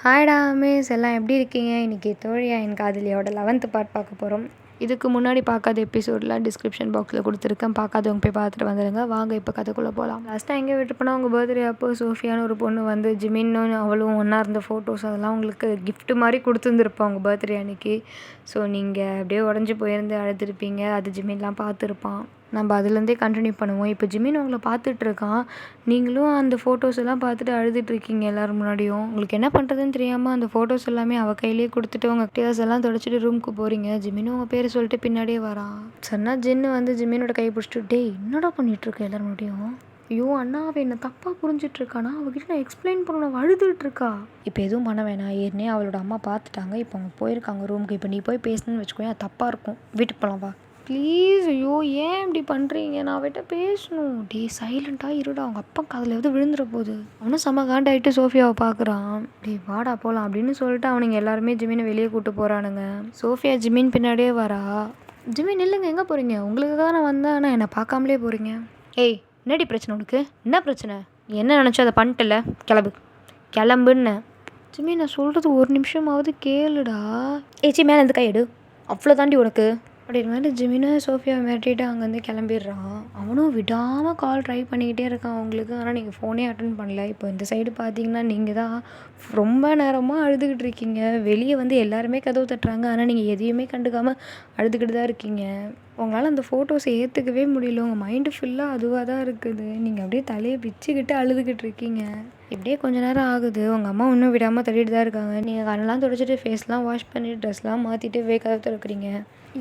ஹாய்டா miss எல்லாம் எப்படி இருக்கீங்க? இன்றைக்கி தோழியா என் காதலியோட 11th பார்ட் பார்க்க போகிறோம். இதுக்கு முன்னாடி பார்க்காத எபிசோட்லாம் டிஸ்கிரிப்ஷன் பாக்ஸில் கொடுத்துருக்கேன். பார்க்காதவங்க போய் பார்த்துட்டு வந்துடுங்க. வாங்க இப்போ கதைக்குள்ளே போகலாம். லாஸ்ட்டாக எங்கே விட்டு போனால் உங்கள் பர்த்டே அப்போ சோஃபியான்னு ஒரு பொண்ணு வந்து ஜிமின்னு அவளும் ஒன்றா இருந்த ஃபோட்டோஸ் அதெல்லாம் உங்களுக்கு கிஃப்ட் மாதிரி கொடுத்துருந்துருப்போம் உங்கள் பர்த்டே அன்றைக்கி. ஸோ நீங்கள் அப்படியே உடஞ்சி போயிருந்து அழுதுருப்பீங்க. அது ஜிமின்லாம் பார்த்துருப்பான். நம்ம அதுலேருந்தே கண்டினியூ பண்ணுவோம். இப்போ ஜிமின் உங்களை பார்த்துட்ருக்கான். நீங்களும் அந்த ஃபோட்டோஸ் எல்லாம் பார்த்துட்டு அழுதுட்ருக்கீங்க எல்லோரும் முன்னாடியும். உங்களுக்கு என்ன பண்ணுறதுன்னு தெரியாமல் அந்த ஃபோட்டோஸ் எல்லாமே அவள் கையிலேயே கொடுத்துட்டு உங்கள் டேர்ஸ் எல்லாம் தொடச்சிட்டு ரூமுக்கு போகிறீங்க. ஜிமினும் உங்கள் பேர் சொல்லிட்டு பின்னாடியே வரான். சொன்னால் ஜின்னு வந்து ஜிமினோட கை பிடிச்சிட்டு, டேய் என்னடா பண்ணிகிட்ருக்க எல்லோரும் முன்னாடியும்? ஐயோ அண்ணா அவள் என்னை தப்பாக புரிஞ்சிட்ருக்கானா? அவகிட்ட நான் எக்ஸ்பிளைன் பண்ணணும், அழுதுகிட்ருக்கா. இப்போ எதுவும் பண்ண வேணாம். ஏற்கனவே அவளோட அம்மா பார்த்துட்டாங்க. இப்போ அவங்க போயிருக்காங்க ரூமுக்கு. இப்போ நீ போய் பேசணுன்னு வச்சுக்கோங்க, அது தப்பாக இருக்கும். வீட்டுக்கு போகலாம் வா ப்ளீஸ். ஐயோ ஏன் இப்படி பண்ணுறீங்க? நான் அவட்ட பேசணும். டே சைலண்ட்டாக இருடா, அவங்க அப்பா காதில் எது விழுந்துட போகுது. அவனும் செம்ம காண்டாயிட்டு சோஃபியாவை பார்க்குறான். டே வாடா போகலாம் அப்படின்னு சொல்லிட்டு அவனுங்க எல்லாருமே ஜிமினை வெளியே கூப்பிட்டு போகிறானுங்க. சோஃபியா ஜிமின் பின்னாடியே வரா. ஜிமின் இல்லைங்க, எங்கே போகிறீங்க? உங்களுக்காக நான் வந்தேன், ஆனால் என்னை பார்க்காமலே போகிறீங்க. ஏய் என்னடி பிரச்சனை உனக்கு? என்ன பிரச்சனை? என்ன நினச்சோ அதை பண்ணிட்டல, கிளம்புன்னு. ஜிமின் நான் சொல்கிறது ஒரு நிமிஷமாவது கேளுடா. ஏச்சி மேலே இருந்து கையெடு, அவ்வளோ தாண்டி உனக்கு அப்படின்ற மாதிரி ஜிமினை சோஃபியா மிரட்டிட்டு அங்கேருந்து கிளம்பிடுறான். அவனும் விடாமல் கால் ட்ரை பண்ணிக்கிட்டே இருக்கான் அவங்களுக்கு. ஆனால் நீங்கள் ஃபோனே அட்டன் பண்ணல. இப்போ இந்த சைடு பார்த்தீங்கன்னா நீங்கள் தான் ரொம்ப நேரமாக அழுதுகிட்டு இருக்கீங்க. வெளியே வந்து எல்லாருமே கதவு தட்டுறாங்க, ஆனால் நீங்கள் எதையுமே கண்டுக்காமல் அழுதுகிட்டு தான் இருக்கீங்க. உங்களால் அந்த ஃபோட்டோஸை ஏற்றுக்கவே முடியல. உங்கள் மைண்டு ஃபுல்லாக அதுவாக தான் இருக்குது. நீங்கள் அப்படியே தலையை பிச்சுக்கிட்டு அழுதுகிட்டு இருக்கீங்க. இப்படியே கொஞ்ச நேரம் ஆகுது. உங்கள் அம்மா இன்னும் விடாமல் தள்ளிட்டு தான் இருக்காங்க. நீங்கள் கண்ணெல்லாம் துடைச்சிட்டு ஃபேஸ்லாம் வாஷ் பண்ணிட்டு ட்ரெஸ்லாம் மாற்றிட்டு கதவு திறக்கிறீங்க.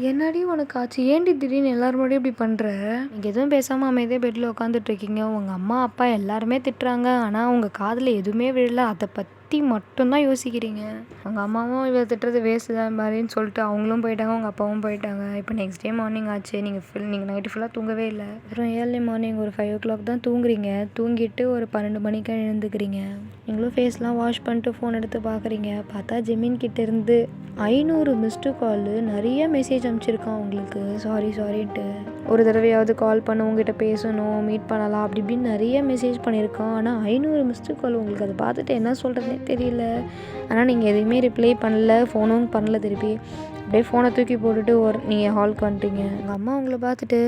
என்னடி உனக்கு ஆச்சு? ஏன்டி திடீர்னு எல்லாரும் முன்னாடியும் இப்படி பண்ணுற? நீங்கள் எதுவும் பேசாமல் அமைதியாக பெட்டில் உட்காந்துட்ருக்கீங்க. உங்கள் அம்மா அப்பா எல்லாருமே திட்டுறாங்க, ஆனால் உங்கள் காதில் எதுவுமே விழல. அதை பற்றி மட்டும்தான் யோசிக்கிறீங்க. உங்கள் அம்மாவும் இவ திட்டுறது வேஸ்ட்டு தான் மாதிரின்னு சொல்லிட்டு அவங்களும் போயிட்டாங்க, உங்கள் அப்பாவும் போயிட்டாங்க. இப்போ நெக்ஸ்ட் டே மார்னிங் ஆச்சு. நீங்கள் நைட்டு ஃபுல்லாக தூங்கவே இல்லை. அப்புறம் ஏர்லி மார்னிங் ஒரு 5 o'clock தான் தூங்குறீங்க. தூங்கிட்டு ஒரு 12 மணிக்கு எழுந்துக்கிறீங்க. நீங்களும் ஃபேஸ்லாம் வாஷ் பண்ணிட்டு ஃபோன் எடுத்து பார்க்குறீங்க. பார்த்தா ஜிமின் கிட்டேருந்து 500 மிஸ்டு கால், நிறைய மெசேஜ் அனுப்பிச்சிருக்கான் உங்களுக்கு. சாரின்ட்டு ஒரு தடவையாவது கால் பண்ண, உங்ககிட்ட பேசணும், மீட் பண்ணலாம் அப்படி இப்படின்னு நிறைய மெசேஜ் பண்ணியிருக்கான். ஆனால் 500 மிஸ்டு கால். உங்களுக்கு அதை பார்த்துட்டு என்ன சொல்கிறதுனே தெரியல. ஆனால் நீங்கள் எதுவுமே ரிப்ளை பண்ணல, ஃபோனும் பண்ணல. திருப்பி அப்படியே ஃபோனை தூக்கி போட்டுட்டு நீங்கள் ஹாலுக்கு வந்துட்டீங்க. உங்கள் அம்மா உங்களை பார்த்துட்டு,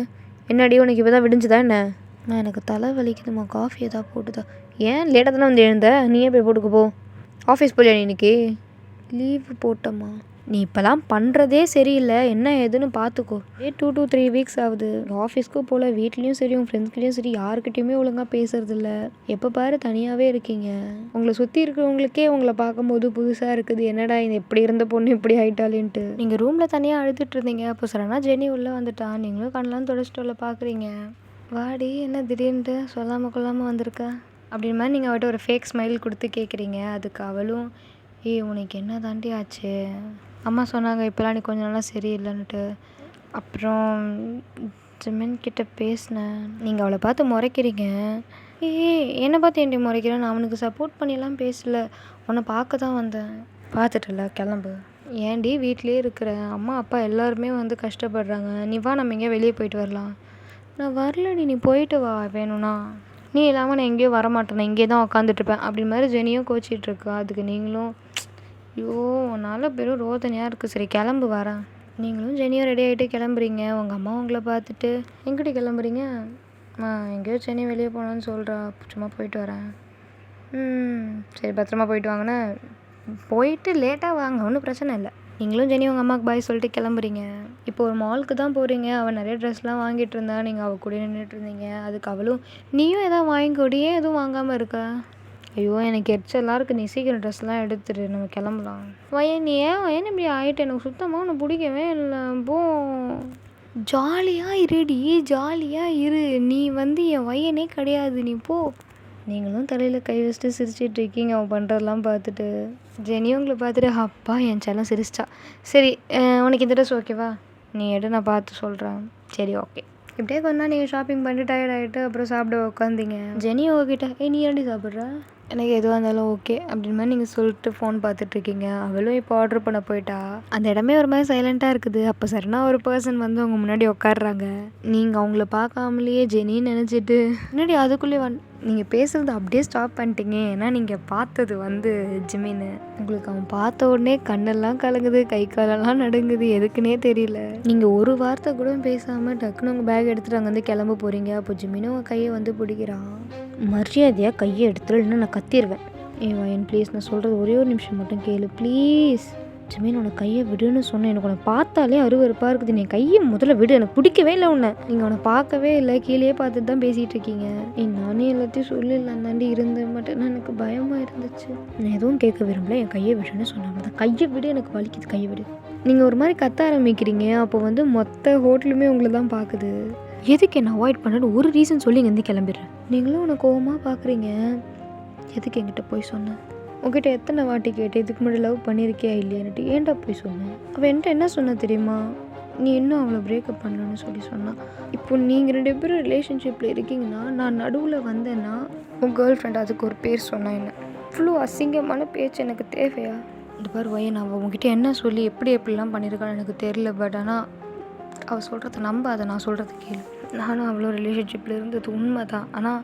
என்னடி உனக்கு இப்போ தான் விடிஞ்சுதா என்ன? நான் எனக்கு தலை வலிக்குதுமா, காஃபி எதாவது போட்டுதா? ஏன் லேட்டாக தானே வந்து எழுந்த? நீயே போய் போட்டுக்கு போ. ஆஃபீஸ் போலியா நீ இன்னைக்கு? லீவு போட்டம்மா. நீ இப்போலாம் பண்ணுறதே சரியில்லை. என்ன ஏதுன்னு பார்த்துக்கோ. 2 to 3 weeks ஆகுது. ஆஃபீஸ்க்கும் போல், வீட்லேயும் சரி உங்கள் ஃப்ரெண்ட்ஸ்கிட்டையும் சரி யாருக்கிட்டையுமே ஒழுங்காக பேசுறதில்ல. எப்போ பாரு தனியாகவே இருக்கீங்க. உங்களை சுற்றி இருக்கிறவங்களுக்கே உங்களை பார்க்கும்போது புதுசாக இருக்குது. என்னடா இது எப்படி இருந்த பொண்ணு இப்படி ஆகிட்டாலேன்ட்டு. நீங்கள் ரூமில் தனியாக அழுதுட்டு இருந்தீங்க. அப்போ சடனாக ஜெனி உள்ளே வந்துட்டான். நீங்களும் கண்ணெலாம் தொடச்சிட்டு உள்ள பார்க்குறீங்க. வாடி என்ன திடீர்னுட்டு சொல்லாமல் கொள்ளாமல் வந்திருக்க அப்படின்ற மாதிரி நீங்கள் அவட்ட ஒரு ஃபேக் ஸ்மைல் கொடுத்து கேட்குறீங்க. அதுக்கு அவளும், ஏய் உனக்கு என்ன தாண்டி ஆச்சு? அம்மா சொன்னாங்க இப்போலாம் நீ கொஞ்ச நாளாக சரியில்லைன்னுட்டு. அப்புறம் ஜிமின் கிட்ட பேசினேன். நீங்கள் அவளை பார்த்து முறைக்கிறீங்க. ஏய் என்னை பார்த்து ஏன்டி முறைக்கிறேன்? நான் அவனுக்கு சப்போர்ட் பண்ணிலாம் பேசல, உன்னை பார்க்க தான் வந்தேன். பார்த்துட்டல கிளம்பு. ஏன்டி வீட்டிலே இருக்கிற? அம்மா அப்பா எல்லாருமே வந்து கஷ்டப்படுறாங்க. நீ வா, நம்ம எங்கேயா வெளியே போயிட்டு வரலாம். நான் வரலடி, நீ போயிட்டு வா வேணும்னா. நீ இல்லாமல் நான் எங்கேயோ வரமாட்டேன், நான் இங்கே தான் உட்காந்துட்ருப்பேன் அப்படி மாதிரி ஜெனியும் கோச்சிட்ருக்கா. அதுக்கு நீங்களும், ஐயோ உன்னால் பெரும் ரோதனையாக இருக்குது, சரி கிளம்பு வரேன். நீங்களும் ஜெனியும் ரெடி ஆகிட்டு கிளம்புறீங்க. உங்கள் அம்மா உங்களை பார்த்துட்டு, எங்கிட்ட கிளம்புறீங்க? எங்கேயோ ஜெனி வெளியே போகணுன்னு சொல்கிறா, சும்மா போயிட்டு வரேன். சரி பத்திரமா போயிட்டு வாங்கண்ணே. போயிட்டு லேட்டாக வாங்க, ஒன்றும் பிரச்சனை இல்லை. நீங்களும் ஜெனி உங்கள் அம்மாவுக்கு பாய் சொல்லிட்டு கிளம்புறீங்க. இப்போ ஒரு மாலுக்கு தான் போகிறீங்க. அவள் நிறைய ட்ரெஸ்லாம் வாங்கிட்டு இருந்தா, நீங்கள் அவள் கூட நின்றுட்டு இருந்தீங்க. அதுக்கு அவளும், நீயும் எதாவது வாங்கிக்கொடி, ஏன் எதுவும் வாங்காமல் இருக்க? ஐயோ எனக்கு எரிச்சலாக இருக்குது, நீ சீக்கிரம் ட்ரெஸ்லாம் எடுத்துரு, நம்ம கிளம்பலாம். நீ ஏன் இப்படி ஆகிட்டு? எனக்கு சுத்தமாக ஒன்று பிடிக்கவே இல்லை. போ ஜாலியாக இருடி, ஜாலியாக இரு. நீ வந்து என் வயனே கிடையாது, நீ போ. நீங்களும் தலையில் கை வச்சுட்டு சிரிச்சிட்டு இருக்கீங்க அவன் பண்ணுறதெல்லாம் பார்த்துட்டு. ஜெனியும் உங்களை பார்த்துட்டு, அப்பா என் செல்லம் சிரிச்சிட்டா. சரி உனக்கு இந்த ட்ரெஸ் ஓகேவா? நீ எடு, நான் பார்த்து சொல்கிறேன். சரி ஓகே. இப்படியே கொஞ்ச நாள் நீங்கள் ஷாப்பிங் பண்ணிட்டு டயர்ட் ஆகிட்டு அப்புறம் சாப்பிட உட்காந்தீங்க. ஜெனி உங்ககிட்ட, நீ ஏன்டி சாப்பிட்ற? எனக்கு எதுவாக இருந்தாலும் ஓகே அப்படின்னு மாதிரி நீங்கள் சொல்லிட்டு ஃபோன் பார்த்துட்ருக்கீங்க. அவளும் இப்போ ஆர்டர் பண்ண போயிட்டா. அந்த இடமே ஒரு மாதிரி சைலண்ட்டாக இருக்குது. அப்போ சடனாக ஒரு பர்சன் வந்து உங்கள் முன்னாடி உட்காடுறாங்க. நீங்கள் அவங்கள பார்க்காமலேயே ஜெனின்னு நினச்சிட்டு முன்னாடி அதுக்குள்ளே நீங்கள் பேசுகிறது அப்படியே ஸ்டாப் பண்ணிட்டீங்க. ஏன்னா நீங்கள் பார்த்தது வந்து ஜிமின்னு. உங்களுக்கு அவன் பார்த்த உடனே கண்ணெல்லாம் கலங்குது, கை காலெல்லாம் நடுங்குது, எதுக்குன்னே தெரியல. நீங்கள் ஒரு வார்த்தை கூட பேசாமல் டக்குன்னு உங்கள் பேக் எடுத்துகிட்டு அங்கே வந்து கிளம்ப போகிறீங்க. அப்போ ஜிமின்னு உங்கள் கையை வந்து பிடிக்கிறான். மரியாதையாக கையை எடுத்துரு, இல்லைன்னா நான் கத்திடுவேன். வயன் ப்ளீஸ், நான் சொல்கிறது ஒரே ஒரு நிமிஷம் மட்டும் கேளு ப்ளீஸ். ஜிமின் உனக்கு கையை விடுன்னு சொன்னேன். எனக்கு உன்னை பார்த்தாலே அருவருப்பாக இருக்குது. நீ கையை முதல்ல விடு, எனக்கு பிடிக்கவே இல்லை உன்னை. நீங்கள் உன்னை பார்க்கவே இல்லை, கீழே பார்த்துட்டு தான் பேசிகிட்டு இருக்கீங்க. நானே எல்லாத்தையும் சொல்லிடலாம் தாண்டி இருந்த மாட்டேன்னா எனக்கு பயமாக இருந்துச்சு. நான் எதுவும் கேட்க விரும்பல, என் கையை விடுன்னு சொன்னாங்க. கையை விடு, எனக்கு வலிக்குது, கையை விடு. நீங்கள் ஒரு மாதிரி கத்த ஆரம்பிக்கிறீங்க. அப்போ வந்து மொத்த ஹோட்டலுமே உங்களை தான் பார்க்குது. எதுக்கு என்ன அவாய்ட் பண்ணணும்னு ஒரு ரீசன் சொல்லி இங்கேருந்து கிளம்பிடுறேன். நீங்களும் உன்னை கோவமாக பார்க்குறீங்க. எதுக்கு என்கிட்ட போய் சொன்னேன்? உங்ககிட்ட எத்தனை வாட்டி கேட்டேன், இதுக்கு முன்னாடி லவ் பண்ணியிருக்கியா இல்லையான்ட்டு. ஏன்டா போய் சொன்னேன்? அவள் என்கிட்ட என்ன சொன்ன தெரியுமா? நீ இன்னும் அவளை பிரேக்கப் பண்ணலன்னு சொல்லி சொன்னான். இப்போ நீங்கள் 2 பேரும் ரிலேஷன்ஷிப்பில் இருக்கீங்கன்னா நான் நடுவில் வந்தேன்னா உன் கேர்ள் ஃப்ரெண்ட் அதுக்கு ஒரு பேர் சொன்னான். என்ன இவ்வளோ அசிங்கமான பேச்சு எனக்கு தேவையா? இந்த பாரு வயன், அவள் உங்ககிட்ட என்ன சொல்லி எப்படிலாம் பண்ணியிருக்கான்னு எனக்கு தெரியல. பட் ஆனால் அவள் சொல்கிறத நம்பாத, நான் சொல்கிறத கேளு. நானும் அவ்வளோ ரிலேஷன்ஷிப்பில் இருந்தது உண்மை தான். ஆனால்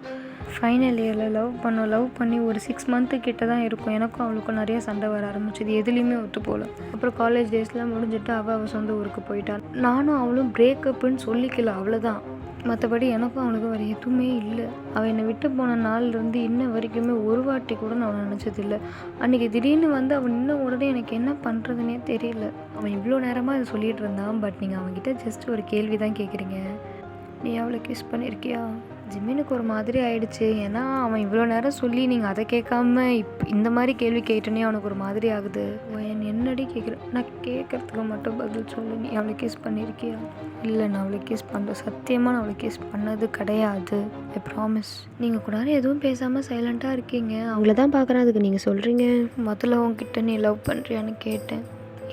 ஃபைனல் இயரில் லவ் பண்ணி ஒரு 6 மந்த்து கிட்ட தான் இருக்கும். எனக்கும் அவளுக்கும் நிறைய சண்டை வர ஆரம்பிச்சிது. எதுலேயுமே ஒத்து போகல. அப்புறம் காலேஜ் டேஸ்லாம் முடிஞ்சிட்டு அவள் சொந்த ஊருக்கு போயிட்டாள். நானும் அவளும் பிரேக்கப்புன்னு சொல்லிக்கல, அவ்வளோதான். மற்றபடி எனக்கும் அவனுக்கும் வேறு எதுவுமே இல்லை. அவள் என்னை விட்டு போன நாள்லேருந்து இன்ன வரைக்குமே ஒரு வாட்டி கூட நான் அவனை நினச்சதில்லை. அன்றைக்கி திடீர்னு வந்து அவன் இன்னும் உடனே எனக்கு என்ன பண்ணுறதுனே தெரியல. அவன் இவ்வளோ நேரமாக அதை சொல்லிகிட்டு இருந்தான். பட் நீங்கள் அவன்கிட்ட ஜஸ்ட் ஒரு கேள்வி தான் கேட்குறீங்க. நீ அவளை கிஸ் பண்ணியிருக்கியா? ஜிமினுக்கு ஒரு மாதிரி ஆயிடுச்சு. ஏன்னா அவன் இவ்வளோ நேரம் சொல்லி நீங்கள் அதை கேட்காம இந்த மாதிரி கேள்வி கேட்டோன்னே அவனுக்கு ஒரு மாதிரி ஆகுது. என்னடி கேட்குறேன்? நான் கேட்குறதுக்கு மட்டும் பதில் சொல்லு. நீ அவளை கிஸ் பண்ணியிருக்கியா? இல்லை, நான் அவளை கிஸ் பண்ணுறேன். சத்தியமாக நான் அவளை கிஸ் பண்ணது கிடையாது. I promise. நீங்கள் கூட எதுவும் பேசாமல் சைலண்ட்டாக இருக்கீங்க. அவங்கள தான் பார்க்குறேன், அதுக்கு நீங்கள் சொல்கிறீங்க. முதல்ல உங்ககிட்ட நீ லவ் பண்ணுறியான்னு கேட்டேன்,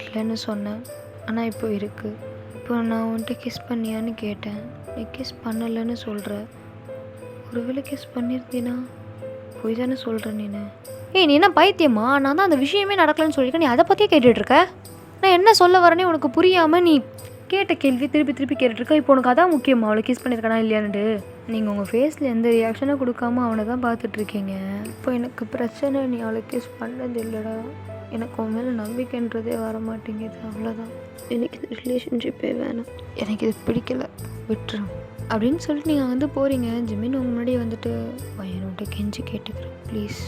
இல்லைன்னு சொன்னேன். ஆனால் இப்போ இருக்குது. இப்போ நான் உன்கிட்ட கிஸ் பண்ணியான்னு கேட்டேன், நீ கிஸ் பண்ணலைன்னு சொல்கிற. ஒருவேளை கிஸ் பண்ணியிருந்தீனா போய் தானே சொல்கிறேன் நீ. நீ என்ன பைத்தியமா? நான் தான் அந்த விஷயமே நடக்கலன்னு சொல்லியிருக்கேன், நீ அதை பற்றியே கேட்டுட்ருக்க. நான் என்ன சொல்ல வரேனே உனக்கு புரியாமல் நீ கேட்ட கேள்வி திருப்பி கேட்டுட்ருக்க. இப்போ உனக்கு அதான் முக்கியமா, அவளை கிஸ் பண்ணியிருக்கானா இல்லையான்ட்டு? நீங்கள் உங்கள் ஃபேஸில் எந்த ரியாக்ஷனும் கொடுக்காம அவனை தான் பார்த்துட்ருக்கீங்க. இப்போ எனக்கு பிரச்சனை, நீ அவளை கிஸ் பண்ணது இல்லைடா. எனக்கு உன் மேலே நம்பிக்கைன்றதே வர மாட்டேங்குது, அவ்வளோதான். எனக்கு இது ரிலேஷன்ஷிப்பே வேணாம், எனக்கு இது பிடிக்கலை, விட்டுரும் அப்படின்னு சொல்லிட்டு நீங்கள் வந்து போகிறீங்க. ஜிமின் உங்கள் முன்னாடி வந்துட்டு பையன்கிட்ட கெஞ்சி கேட்டுக்கிறேன் ப்ளீஸ்.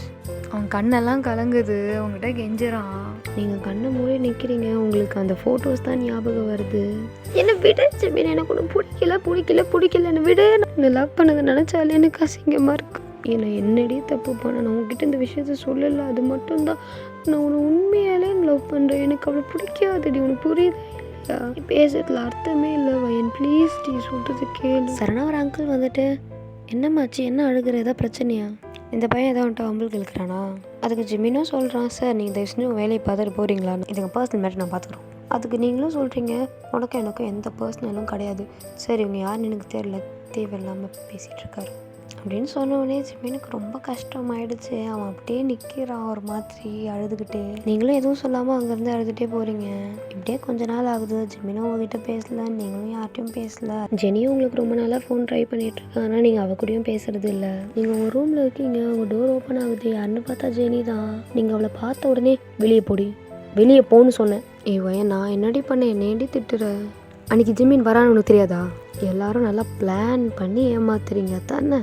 அவன் கண்ணெல்லாம் கலங்குது, அவங்ககிட்ட கெஞ்சுறான். நீங்கள் கண்ணை மூடி நிற்கிறீங்க. உங்களுக்கு அந்த ஃபோட்டோஸ் தான் ஞாபகம் வருது. என்னை விட ஜிமின், எனக்கு ஒன்று பிடிக்கலன்னு விட. நான் லவ் பண்ணதை நினச்சாலே எனக்கு அசிங்கமாக இருக்குது. ஏன்னா என்னடி தப்பு பண்ண, நான் உங்ககிட்ட இந்த விஷயத்த சொல்லலை, அது மட்டும்தான். நான் உன்னை உண்மையாலே லவ் பண்ணுறேன், எனக்கு அவ்வளோ பிடிக்காதுடி, உனக்கு புரியுதா? பேசுறதுல அர்த்தமே இல்லை வயன், ப்ளீஸ் டி, சொல்கிறது கேளு. சரணா ஒரு அங்கிள் வந்துட்டு, என்னம்மாச்சு, என்ன அழுகிற, ஏதாவது பிரச்சனையா? இந்த பையன் ஏதாவது வந்துட்டு அம்பளுக்கு இழுக்கிறானா? அதுக்கு ஜிமினும் சொல்கிறான், சார் நீங்கள் தயவு செஞ்சு உங்கள் வேலையை பார்த்துட்டு போகிறீங்களா, இதுங்க பர்சனல் மேட்டர் நான் பார்த்துக்குறோம். அதுக்கு நீங்களும் சொல்கிறீங்க, எனக்கும் எந்த பர்சனலும் கிடையாது. சரி இவங்க யாருன்னு எனக்கு தெரியல, தேவையில்லாமல் பேசிகிட்டு இருக்காரு அப்படின்னு சொன்னோடனே ஜிமினுக்கு ரொம்ப கஷ்டமாயிடுச்சு. அவன் அப்படியே நிற்கிறான் ஒரு மாதிரி அழுதுகிட்டே. நீங்களும் எதுவும் சொல்லாமல் அங்கேருந்து அழுதுகிட்டே போகிறீங்க. இப்படியே கொஞ்ச நாள் ஆகுது. ஜிமினும் உங்ககிட்ட பேசல, நீங்களும் யார்ட்டையும் பேசல. ஜெனியும் உங்களுக்கு ரொம்ப நாளாக ஃபோன் ட்ரை பண்ணிட்டு இருக்கா, ஆனால் நீங்கள் அவ கூடயும் பேசுறது இல்லை. நீங்கள் உங்கள் ரூமில் இருக்கீங்க, உங்கள் டோர் ஓப்பன் ஆகுது, யாருன்னு பார்த்தா ஜெனி தான். நீங்கள் அவளை பார்த்த உடனே வெளியே போன்னு சொன்னேன். வயன், நான் என்னடி பண்ணேன், என்னேடி திட்டுற? அன்றைக்கி ஜிமின் வரான்னு உனக்கு தெரியாதா? எல்லாரும் நல்லா பிளான் பண்ணி ஏமாத்துறீங்க தானே?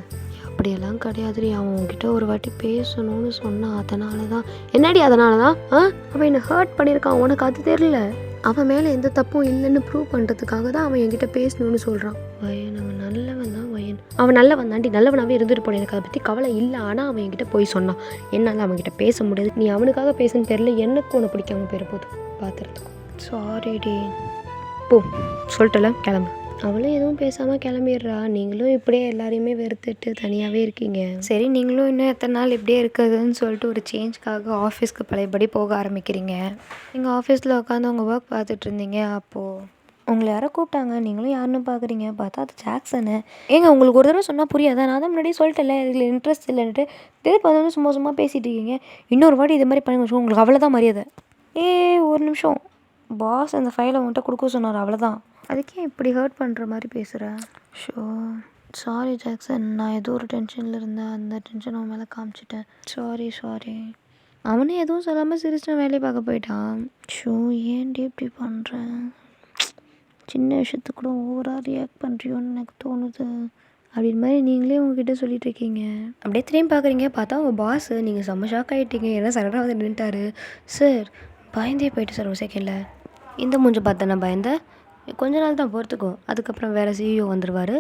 அப்படியெல்லாம் கிடையாதுடி. அவன் உங்ககிட்ட ஒரு வாட்டி பேசணும்னு சொன்னான், அதனால தான். என்னடி அதனால தான்? அவன் என்னை ஹர்ட் பண்ணியிருக்கான், உனக்கு அது தெரியல. அவன் மேலே எந்த தப்பும் இல்லைன்னு ப்ரூவ் பண்ணுறதுக்காக தான் அவன் என்கிட்ட பேசணும்னு சொல்கிறான். வயன், அவன் நல்லவன் தான் வயன். அவன் நல்லவன் தாண்டி, நல்லவனாகவே இருந்துட்டு போனேன், எனக்கு அதை பற்றி கவலை இல்லை. ஆனால் அவன் என்கிட்ட போய் சொன்னான், என்னால் அவன்கிட்ட பேச முடியாது. நீ அவனுக்காக பேசுன்னு தெரியல, எனக்கு உன்னை பிடிக்காம போயிட போதும் பார்த்துறதுக்கும். சாரிடி, போ சொல்லிட்டல, கிளம்பு. அவளும் எதுவும் பேசாமல் கிளம்பிடுறா. நீங்களும் இப்படியே எல்லாரையுமே வெறுத்துட்டு தனியாகவே இருக்கீங்க. சரி, நீங்களும் இன்னும் எத்தனை நாள் இப்படியே இருக்குதுன்னு சொல்லிட்டு ஒரு சேஞ்ச்காக ஆஃபீஸ்க்கு பழையபடி போக ஆரம்பிக்கிறீங்க. நீங்கள் ஆஃபீஸில் உட்காந்து உங்கள் ஒர்க் பார்த்துட்டு இருந்தீங்க. அப்போது உங்களை யாரோ கூப்பிட்டாங்க, நீங்களும் யாருன்னு பார்க்குறீங்க, பார்த்தா அது ஜாக்சனு. ஏங்க உங்களுக்கு ஒரு தடவை சொன்னால் புரியாதா? நான் தான் முன்னாடியே சொல்லிட்டேன்ல இதில் இன்ட்ரெஸ்ட் இல்லைன்ட்டு. திருப்பி வந்து சும்மா சும்மா பேசிகிட்டு இருக்கீங்க. இன்னொரு வாட்டி இது மாதிரி பண்ணி வச்சுக்கோங்க, உங்களுக்கு அவ்வளோதான் மரியாதை. ஒரு நிமிஷம், பாஸ் அந்த ஃபைலை உன்கிட்ட கொடுக்க சொன்னார், அவ்வளோதான். அதுக்கே இப்படி ஹர்ட் பண்ணுற மாதிரி பேசுகிறேன். ஷோ சாரி ஜாக்சன், நான் ஏதோ ஒரு டென்ஷனில் இருந்தேன், அந்த டென்ஷன் அவன் மேலே காமிச்சிட்டேன். சாரி. அவனே எதுவும் சொல்லாமல் சிரிச்சு வேலையை பார்க்க போயிட்டான். ஷோ ஏன்டி இப்படி பண்ணுறேன்? சின்ன விஷயத்துக்கு கூட ஓவராக ரியாக்ட் பண்ணுறியோன்னு எனக்கு தோணுது. அப்படின்னு மாதிரி நீங்களே உங்ககிட்ட சொல்லிட்டு இருக்கீங்க. அப்படியே திரும்பி பார்க்குறீங்க, பார்த்தா உங்கள் பாஸ், நீங்கள் செம்ம ஷாக் ஆகிட்டீங்க. ஏன்னா சடனாக வந்து நின்றுட்டாரு. சார் பயந்தே போயிட்டு சார் ஒரு செகண்டில். இந்த மூஞ்சை பார்த்தா நான் பயந்தேன். கொஞ்ச நாள் தான் பொறுத்துக்கோ, அதுக்கப்புறம் வேறு சிஇஓ வந்துடுவார்.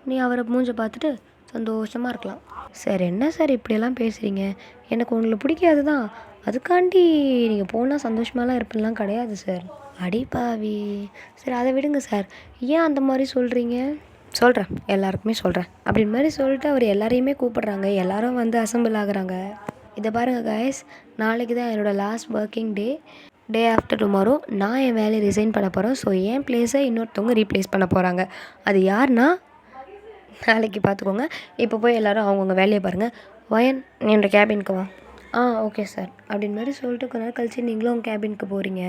நீ அவரை மூஞ்சை பார்த்துட்டு சந்தோஷமாக இருக்கலாம். சார் என்ன சார் இப்படியெல்லாம் பேசுகிறீங்க? எனக்கு உங்களை பிடிக்காது தான், அதுக்காண்டி நீங்கள் போனால் சந்தோஷமாலாம் இருப்பேன்லாம் கிடையாது சார். அடிப்பாவி. சரி அதை விடுங்க சார், ஏன் அந்த மாதிரி சொல்கிறீங்க? சொல்கிறேன், எல்லாருக்குமே சொல்கிறேன் அப்படின்னு மாதிரி சொல்லிட்டு அவர் எல்லாரையுமே கூப்பிடுறாங்க. எல்லோரும் வந்து அசம்பிள் ஆகுறாங்க. இதை பாருங்கள் கைஸ், நாளைக்கு தான் என்னோடய last working day after tomorrow நான் என் வேலையை ரிசைன் பண்ண போகிறேன். ஸோ என் பிளேஸை இன்னொருத்தவங்க ரீப்ளேஸ் பண்ண போகிறாங்க. அது யாருன்னா நாளைக்கு பார்த்துக்கோங்க. இப்போ போய் எல்லோரும் அவங்கவுங்க வேலையை பாருங்கள். வயன் நீ என்னோட கேபினுக்கு வா. ஓகே சார் அப்படின்னு மாதிரி சொல்லிட்டு கொஞ்ச நேரம் கழிச்சு நீங்களும் உங்கள் கேபினுக்கு போகிறீங்க.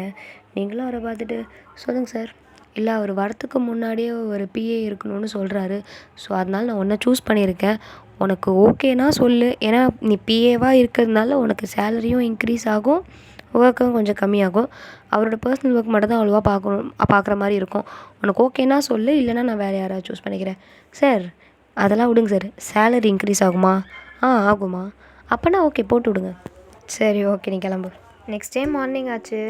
நீங்களும் அவரை பார்த்துட்டு சொல்லுங்கள் சார். இல்லை அவர் வரத்துக்கு முன்னாடியே ஒரு பிஏ இருக்கணும்னு சொல்கிறாரு. ஸோ அதனால் நான் ஒன்றை சூஸ் பண்ணியிருக்கேன். உனக்கு ஓகேனா சொல்லு. ஏன்னா நீ பிஏவாக இருக்கிறதுனால உனக்கு சேலரியும் இன்க்ரீஸ் ஆகும், ஒர்க்கும் கொஞ்சம் கம்மியாகும். அவரோட பர்சனல் ஒர்க் மட்டும் தான் அவ்வளோவா பார்க்குற மாதிரி இருக்கும். உனக்கு ஓகேனா சொல்லு, இல்லைனா நான் வேறு யாராவது சூஸ் பண்ணிக்கிறேன். சார் அதெல்லாம் விடுங்க சார், சேலரி இன்க்ரீஸ் ஆகுமா? ஆகுமா? அப்போனா ஓகே போட்டு விடுங்க. சரி ஓகே நீ கிளம்பு. நெக்ஸ்ட் டே மார்னிங் ஆச்சு.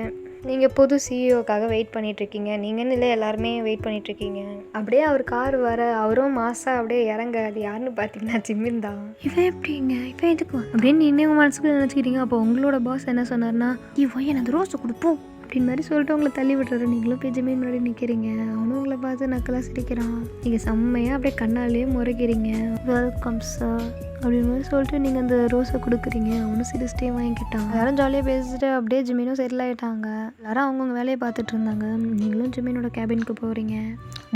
நீங்கள் புது சிஇஓக்காக வெயிட் பண்ணிகிட்ருக்கீங்க. நீங்கன்னு இல்லை, எல்லாருமே வெயிட் பண்ணிகிட்ருக்கீங்க. அப்படியே அவர் கார் வர அவரும் மாசாக அப்படியே இறங்க. அது யாருன்னு பார்த்தீங்கன்னா ஜிம்மின் தான். இவன் எப்படிங்க, இவன் எதுக்கு அப்படின்னு நீங்கள் உங்கள் மனசுக்கு நினச்சிக்கிறீங்க. அப்போ உங்களோட பாஸ் என்ன சொன்னார்னா, இவன் எனக்கு ரோஸை கொடுப்போம் அப்படின்னு மாதிரி சொல்லிட்டு உங்களை தள்ளி விட்டுறாரு. நீங்களும் போய் ஜிம்மின் முன்னாடி நிற்கிறீங்க. அவனும் உங்களை பார்த்து நக்கலாக சிரிக்கிறான். நீங்கள் செம்மையாக அப்படியே கண்ணாலேயே முறைக்கிறீங்க. வெல்கம் சார் அப்படின்னு மாதிரி சொல்லிட்டு நீங்கள் அந்த ரோஸை கொடுக்குறீங்க. அவனும் சிரிச்சிட்டே வாங்கிக்கிட்டான். எல்லாரும் ஜாலியாக பேசிட்டு அப்படியே ஜிம்மினும் செட்டில் ஆகிட்டாங்க. எல்லாரும் அவங்கவுங்க வேலையை பார்த்துட்டு இருந்தாங்க. நீங்களும் ஜிம்மினோட கேபினுக்கு போகிறீங்க.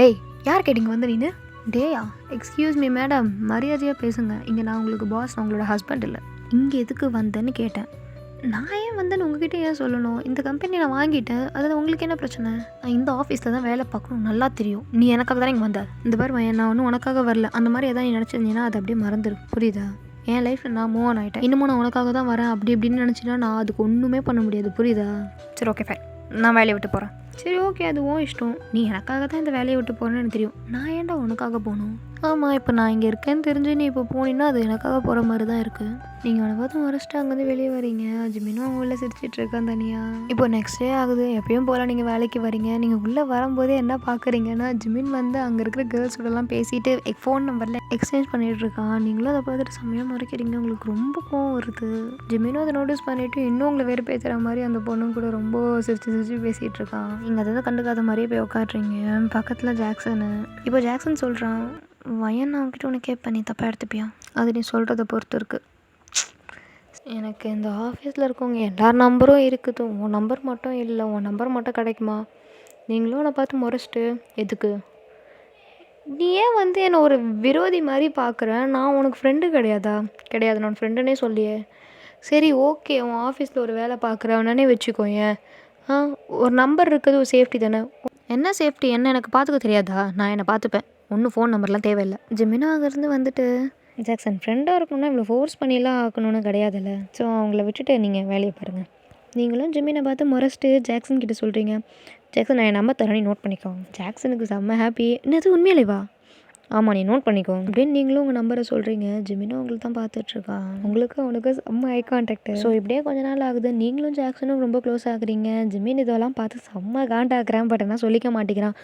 டேய் யார் கேட்டிங்க வந்து நீனு? டேயா? எக்ஸ்கியூஸ் மீ மேடம், மரியாதையாக பேசுங்க. இங்கே நான் உங்களுக்கு பாஸ், நான் உங்களோட ஹஸ்பண்ட் இல்லை. இங்கே எதுக்கு வந்தேன்னு கேட்டேன். நான் ஏன் வந்தேன்னு உங்ககிட்ட ஏன் சொல்லணும்? இந்த கம்பெனி நான் வாங்கிட்டேன், அதில் உங்களுக்கு என்ன பிரச்சனை? நான் இந்த ஆஃபீஸில் தான் வேலை பார்க்கணும், நல்லா தெரியும். நீ எனக்காக தான் இங்கே வந்த. இந்த மாதிரி நான் ஒன்றும் உனக்காக வரல. அந்த மாதிரி எதாவது நீ நினச்சிருந்தீங்கன்னா அது அப்படியே மறந்துடு, புரியுதா? என் லைஃப்பில் நான் மூவ் ஆன் ஆகிட்டேன். இன்னமும் நான் உனக்காக தான் வரேன் அப்படி இப்படின்னு நினச்சின்னா நான் அதுக்கு ஒன்றுமே பண்ண முடியாது, புரியுதா? சரி ஓகே ஃபைன், நான் வேலையை விட்டு போகிறேன். சரி ஓகே, அது உன் இஷ்டம். நீ எனக்காக தான் இந்த வேலையை விட்டு போகிறேன்னு எனக்கு தெரியும். நான் ஏன்டா உனக்காக போகணும்? ஆமாம், இப்போ நான் இங்கே இருக்கேன்னு தெரிஞ்சு நீ இப்போ போனீங்கன்னா அது எனக்காக போகிற மாதிரி தான் இருக்குது. நீங்கள் அவனை பார்த்து மறைச்சிட்டு அங்கேருந்து வெளியே வரீங்க. ஜிம்மினும் அவங்க உள்ளே சிரிச்சிட்டு இருக்கான் தனியாக. இப்போ நெக்ஸ்ட் டே ஆகுது. எப்பயும் போல் நீங்கள் வேலைக்கு வரீங்க. நீங்கள் உள்ளே வரும்போதே என்ன பார்க்குறீங்கன்னா, ஜிம்மின் வந்து அங்கே இருக்கிற கேர்ள்ஸோடலாம் பேசிட்டு ஃபோன் நம்பரில் எக்ஸ்சேஞ்ச் பண்ணிகிட்டு இருக்கான். நீங்களும் அதை பார்த்துட்டு செம்மையாக மறைக்கிறீங்க. உங்களுக்கு ரொம்ப கோவம் வருது. ஜிம்மினும் அதை நோட்டீஸ் பண்ணிவிட்டு இன்னும் உங்களை வேறு பேசுகிற மாதிரி அந்த பொண்ணும் கூட ரொம்ப சிரிச்சு பேசிகிட்டு இருக்கான். நீங்கள் அதை தான் கண்டுக்காத மாதிரியே போய் உட்காடுறீங்க. பக்கத்தில் ஜாக்சனு. இப்போ ஜாக்சன் சொல்கிறான், வயன் நான் அவங்ககிட்ட உனக்கு கேட்பேன், நீ தப்பாக எடுத்துப்பியா? அது நீ சொல்கிறத பொறுத்து இருக்குது. எனக்கு இந்த ஆஃபீஸில் இருக்கவங்க எல்லார் நம்பரும் இருக்குது, உன் நம்பர் மட்டும் இல்லை. உன் நம்பர் மட்டும் கிடைக்குமா? நீங்களும் உன்னை பார்த்து முறைச்சிட்டு எதுக்கு? நீ ஏன் வந்து என்னை ஒரு விரோதி மாதிரி பார்க்குறேன்? நான் உனக்கு ஃப்ரெண்டு கிடையாது, நான் ஃப்ரெண்டுன்னே சொல்லியே. சரி ஓகே, உன் ஆஃபீஸில் ஒரு வேலை பார்க்குறவனே வச்சுக்கோ. ஏன் ஒரு நம்பர் இருக்குது, ஒரு சேஃப்டி தானே. என்ன சேஃப்டி? என்ன எனக்கு பார்த்துக்க தெரியாதா? நான் என்னை பார்த்துப்பேன், ஒன்றும் ஃபோன் நம்பர்லாம் தேவையில்லை. ஜிமினா அங்கேருந்து வந்துட்டு, ஜாக்சன் ஃப்ரெண்டாக இருக்கணும்னா இவ்வளோ ஃபோர்ஸ் பண்ணிலாம் ஆக்கணும்னு கிடையாதுல்ல. ஸோ அவங்கள விட்டுட்டு நீங்கள் வேலையை பாருங்கள். நீங்களும் ஜிமினை பார்த்து முறைச்சிட்டு ஜாக்சன் கிட்டே சொல்கிறீங்க, ஜாக்சன் நான் என் நம்பர் தரேன், நீ நோட் பண்ணிக்கோ. ஜாக்சனுக்கு செம்ம ஹாப்பி. என்னது உண்மையிலேவா? ஆமாம், நீ நோட் பண்ணிக்கோ அப்படின்னு நீங்களும் உங்கள் நம்பரை சொல்கிறீங்க. ஜிமினும் உங்களுக்கு தான் பார்த்துட்ருக்கா. உங்களுக்கு அவனுக்கு செம்ம ஐ கான்டாக்ட். ஸோ இப்படியே கொஞ்ச நாள் ஆகுது. நீங்களும் ஜாக்சனும் ரொம்ப க்ளோஸ் ஆகுறீங்க. ஜிமின் இதெல்லாம் பார்த்து செம்ம காண்டாக்குறான், பட் ஆனால் சொல்லிக்க மாட்டேங்கிறான்.